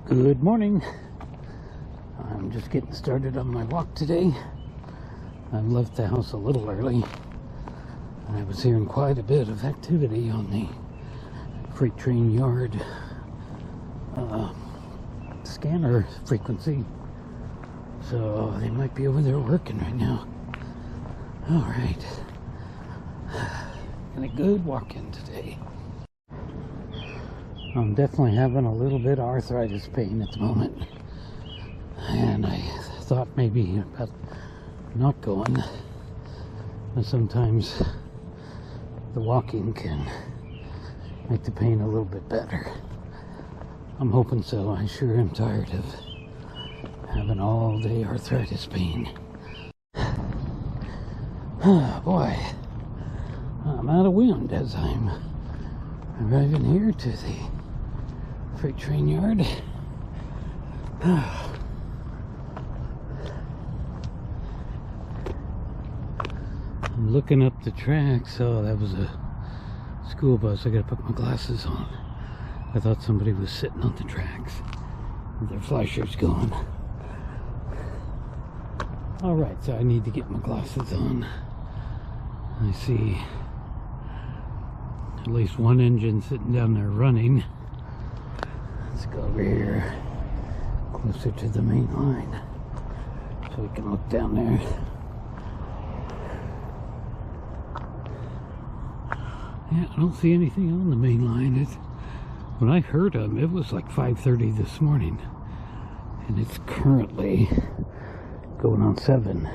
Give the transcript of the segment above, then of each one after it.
Good morning. I'm just getting started on my walk today. I left the house a little early. I was hearing quite a bit of activity on the freight train yard scanner frequency. So they might be over there working right now. All right. And a good walk-in today. I'm definitely having a little bit of arthritis pain at the moment. And I thought maybe about not going. But sometimes the walking can make the pain a little bit better. I'm hoping so. I sure am tired of having all day arthritis pain. Oh boy, I'm out of wind as I'm arriving here to the freight train yard. I'm looking up the tracks. Oh, that was a school bus. I gotta put my glasses on. I thought somebody was sitting on the tracks with their flashers going. Alright, so I need to get my glasses on. I see at least one engine sitting down there running. Let's go over here closer to the main line so we can look down there. Yeah, I don't see anything on the main line. When I heard them, it was like 5:30 this morning, and it's currently going on 7,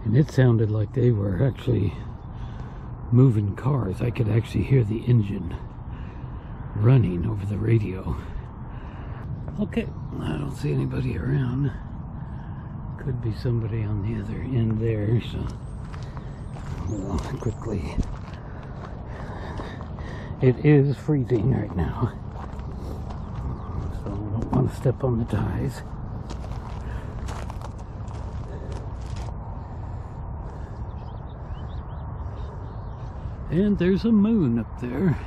and it sounded like they were actually moving cars. I could actually hear the engine running over the radio. Okay, I don't see anybody around. Could be somebody on the other end there, so we'll quickly. It is freezing right now, so I don't want to step on the ties. And there's a moon up there.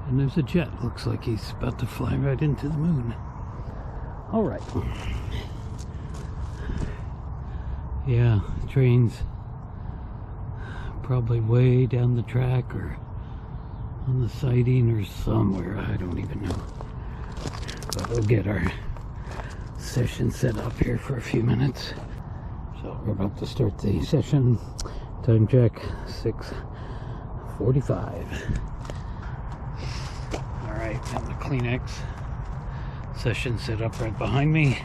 And there's a jet. Looks like he's about to fly right into the moon. Alright. Yeah, trains probably way down the track or on the siding or somewhere. I don't even know. But we'll get our session set up here for a few minutes. So we're about to start the session. Time check, 6:45. Alright, got the Kleenex session set up right behind me.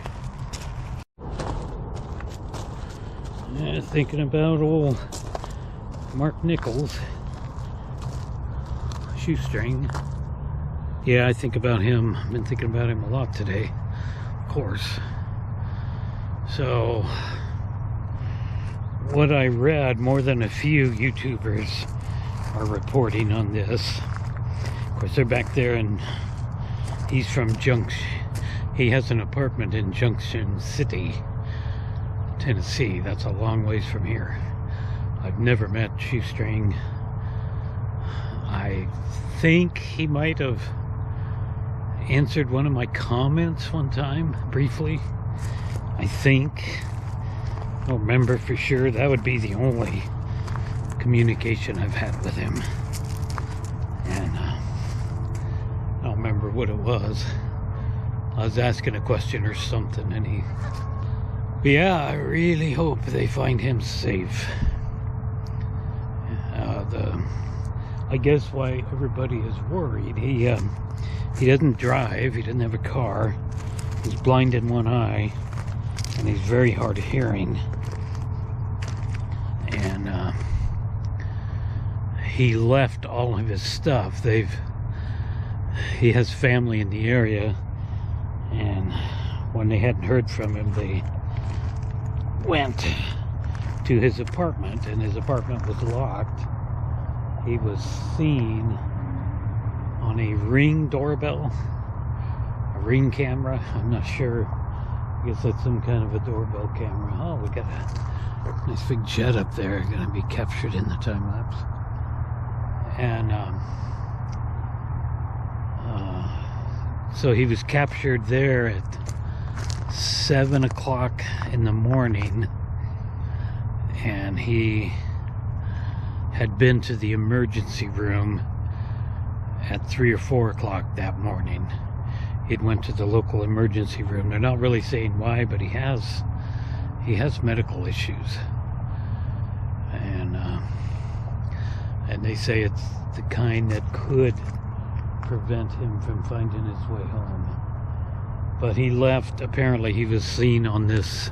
Yeah, thinking about old Mark Nichols' Shoestring. Yeah, I think about him. I've been thinking about him a lot today, of course. So, what I read, more than a few YouTubers are reporting on this. Of course, they're back there, and he's from Junction. He has an apartment in Junction City, Tennessee. That's a long ways from here. I've never met Shoestring. I think he might have answered one of my comments one time, briefly. I think. I don't remember for sure. That would be the only communication I've had with him. And I don't remember what it was. I was asking a question or something, and yeah, I really hope they find him safe. I guess why everybody is worried, he doesn't drive, he doesn't have a car, he's blind in one eye, and he's very hard of hearing. And he left all of his stuff. He has family in the area, and when they hadn't heard from him, they went to his apartment, and his apartment was locked. He was seen on a Ring doorbell, a Ring camera. I'm not sure. I guess that's some kind of a doorbell camera. Oh, we got a nice big jet up there, going to be captured in the time lapse. And So he was captured there at 7 o'clock in the morning, and he had been to the emergency room at 3 or 4 o'clock that morning. He'd went to the local emergency room. They're not really saying why, but he has medical issues, and they say it's the kind that could prevent him from finding his way home. But he left. Apparently he was seen on this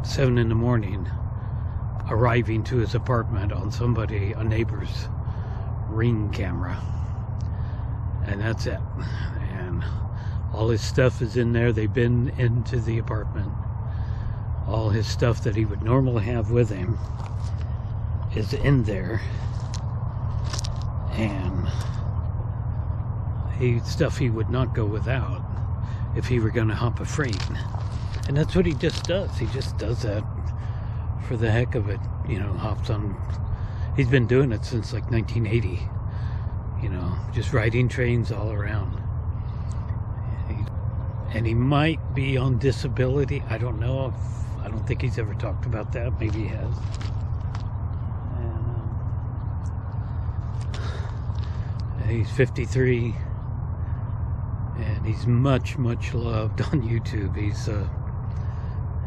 7 in the morning arriving to his apartment on a neighbor's Ring camera, and that's it. And all his stuff is in there. They've been into the apartment. All his stuff that he would normally have with him is in there, and stuff he would not go without if he were going to hop a freight. And that's what he just does. He just does that for the heck of it, you know. Hops on. He's been doing it since like 1980, you know, just riding trains all around. And he might be on disability. I don't know. I don't think he's ever talked about that. Maybe he has. And he's 53, and he's much loved on YouTube.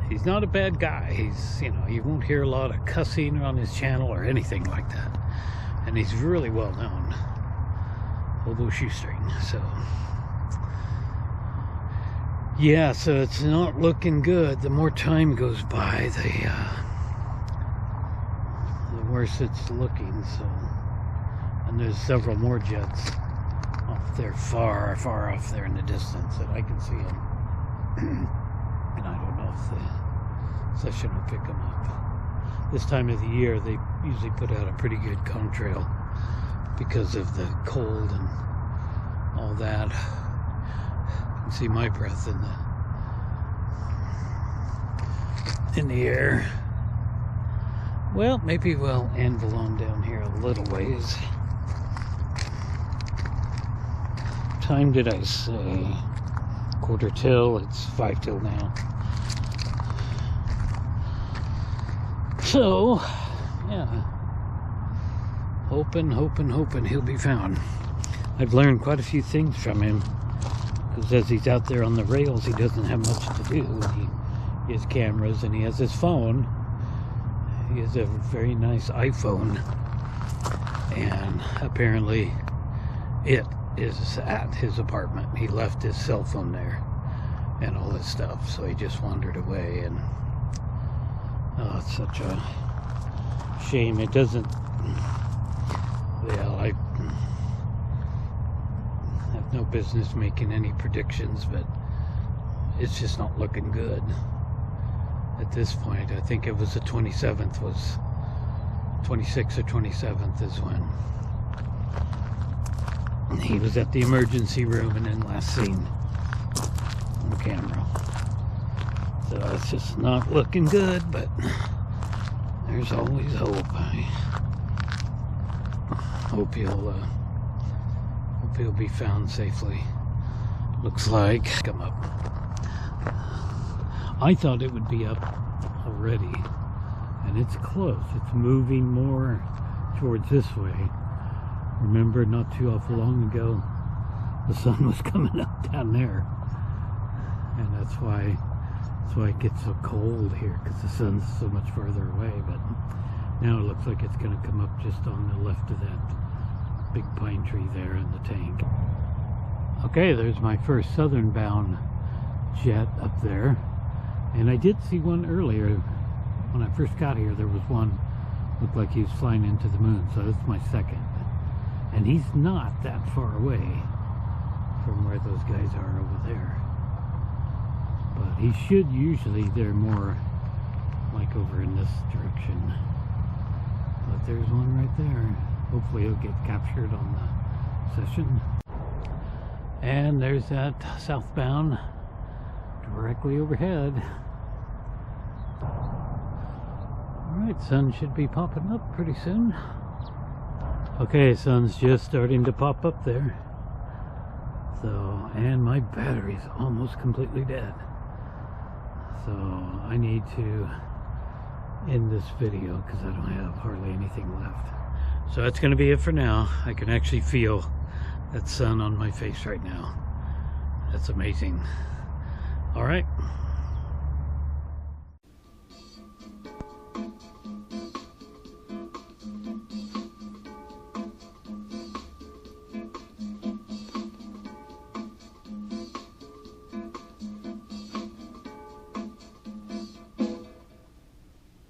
He's not a bad guy. He's, you know, you won't hear a lot of cussing on his channel or anything like that. And he's really well known. Hobo Shoestring. So yeah, so it's not looking good. The more time goes by, the worse it's looking. So, and there's several more jets off there, far off there in the distance, that I can see them. And I don't know if the session will pick them up. This time of the year, they usually put out a pretty good contrail because of the cold and all that. You can see my breath in the air. Well, maybe we'll anvil on down here a little ways. What time did I say? 4:15 till. It's 5 till now. So, yeah, hoping he'll be found. I've learned quite a few things from him, because as he's out there on the rails, he doesn't have much to do. He has cameras, and he has his phone. He has a very nice iPhone, and apparently it is at his apartment. He left his cell phone there and all his stuff, so he just wandered away. And oh, it's such a shame. It doesn't, well, I have no business making any predictions, but it's just not looking good at this point. I think it was the 27th, was 26th or 27th is when he was at the emergency room and then last seen on camera. So it's just not looking good, but there's always hope. I hope he'll be found safely. Looks like come up. I thought it would be up already, and it's close. It's moving more towards this way. Remember, not too awful long ago, the sun was coming up down there, and that's why it gets so cold here, because the sun's so much further away. But now it looks like it's going to come up just on the left of that big pine tree there in the tank. Okay, there's my first southern bound jet up there, and I did see one earlier when I first got here. There was one looked like he was flying into the moon, so that's my second. And he's not that far away from where those guys are over there. But he should usually, they're more like over in this direction. But there's one right there. Hopefully he'll get captured on the session. And there's that southbound directly overhead. Alright, sun should be popping up pretty soon. Okay, sun's just starting to pop up there. So, and my battery's almost completely dead. So I need to end this video because I don't have hardly anything left. So that's going to be it for now. I can actually feel that sun on my face right now. That's amazing. All right.